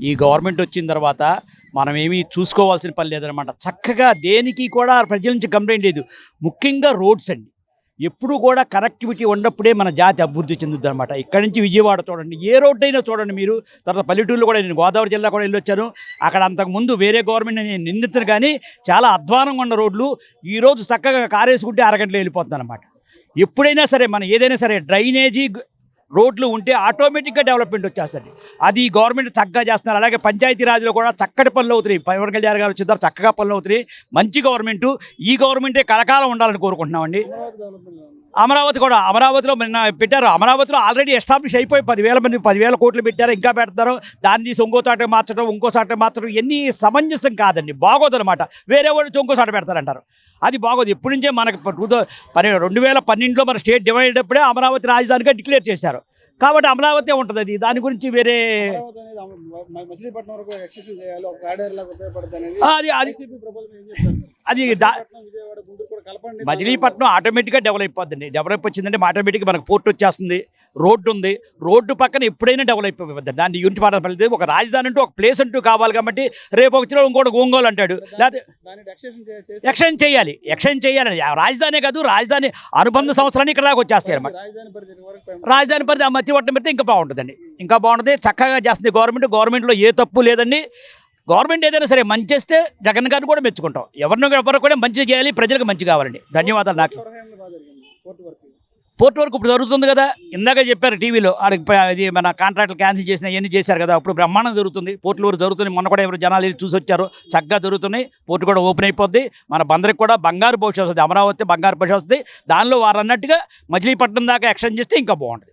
ఈ గవర్నమెంట్ వచ్చిన తర్వాత మనం ఏమీ చూసుకోవాల్సిన పని లేదనమాట. చక్కగా దేనికి కూడా ప్రజల నుంచి కంప్లైంట్ లేదు. ముఖ్యంగా రోడ్స్ అండి. ఎప్పుడు కూడా కనెక్టివిటీ ఉన్నప్పుడే మన జాతి అభివృద్ధి చెందుద్దనమాట. ఇక్కడి నుంచి విజయవాడ చూడండి, ఏ రోడ్డు అయినా చూడండి మీరు. తర్వాత పల్లెటూరులో కూడా నేను గోదావరి జిల్లా కూడా వెళ్ళొచ్చాను. అక్కడ అంతకుముందు వేరే గవర్నమెంట్ నేను నిందించను, కానీ చాలా అధ్వానంగా ఉన్న రోడ్లు ఈరోజు చక్కగా కారేసుకుంటే అరగంటలో వెళ్ళిపోతుంది అనమాట. ఎప్పుడైనా సరే మనం ఏదైనా సరే డ్రైనేజీ రోడ్లు ఉంటే ఆటోమేటిక్గా డెవలప్మెంట్ వచ్చేస్తుంది. అది గవర్నమెంట్ చక్కగా చేస్తున్నారు. అలాగే పంచాయతీరాజ్లో కూడా చక్కటి పనులు అవుతున్నాయి. పవన్ కళ్యాణ్ గారు వచ్చిన తర్వాత చక్కగా పనులు అవుతున్నాయి. మంచి గవర్నమెంటు, ఈ గవర్నమెంటే కలకాలం ఉండాలని కోరుకుంటున్నామండి. అమరావతిలో నిన్న పెట్టారు. అమరావతిలో ఆల్రెడీ ఎస్టాబ్లిష్ అయిపోయి 10,000 కోట్లు పెట్టారు, ఇంకా పెడతారు. దాన్ని తీసి ఇంకో చాట మార్చడం, ఇవన్నీ సమంజసం కాదండి, బాగోదన్నమాట. వేరే వాళ్ళు ఇంకో చాట పెడతారంటారు, అది బాగోదు. ఎప్పటి నుంచే మనకు 2012లో మన స్టేట్ డివైడ్ అప్పుడే అమరావతి రాజధానిగా డిక్లేర్ చేశారు. కాబట్టి అమరావతి ఉంటుంది. అది దాని గురించి వేరే అది మచిలీపట్నం ఆటోమేటిక్గా డెవలప్ అయిపోద్దండి. డెవలప్ వచ్చిందంటే ఆటోమేటిక్గా మనకు పోర్ట్ వచ్చేస్తుంది, రోడ్డు ఉంది. రోడ్డు పక్కన ఎప్పుడైనా డెవలప్ అయిపోద్ది. దాన్ని గురించి మాట్లాడలేదు. ఒక రాజధాని అంటూ, ఒక ప్లేస్ అంటూ కావాలి. కాబట్టి రేపు వచ్చిన ఇంకోటి ఒంగోలు అంటాడు, లేకపోతే ఎక్స్టెండ్ చేయాలి. రాజధానే కాదు, రాజధాని అనుబంధ సంవత్సరాన్ని ఇక్కడ దాకా వచ్చేస్తాయి అన్నమాట. రాజధాని పరిధి మధ్యవర్తం పెడితే ఇంకా బాగుంటుందండి, ఇంకా బాగుంటుంది. చక్కగా చేస్తుంది గవర్నమెంట్లో ఏ తప్పు లేదండి. గవర్నమెంట్ ఏదైనా సరే మంచి చేస్తే జగన్ గారిని కూడా మెచ్చుకుంటాం. ఎవరు కూడా మంచి చేయాలి, ప్రజలకు మంచి కావాలండి. ధన్యవాదాలు. నాకు పోర్ట్ వర్క్ ఇప్పుడు జరుగుతుంది కదా, ఇందాక చెప్పారు టీవీలో. అది మన కాంట్రాక్ట్లు క్యాన్సిల్ చేసిన ఇవన్నీ చేశారు కదా, అప్పుడు బ్రహ్మాండం జరుగుతుంది. పోర్టుల వరకు జరుగుతుంది. మొన్న కూడా ఎవరు జనాలు చూసి వచ్చారు, చక్కగా జరుగుతున్నాయి. పోర్టు కూడా ఓపెన్ అయిపోద్ది. మన బందరికి కూడా బంగారు భవిష్యత్తు వస్తుంది. అమరావతి బంగారు భవిష్యత్తు వస్తుంది. దానిలో వారు అన్నట్టుగా మచిలీపట్నం దాకా ఎక్స్టెండ్ చేస్తే ఇంకా బాగుంటుంది.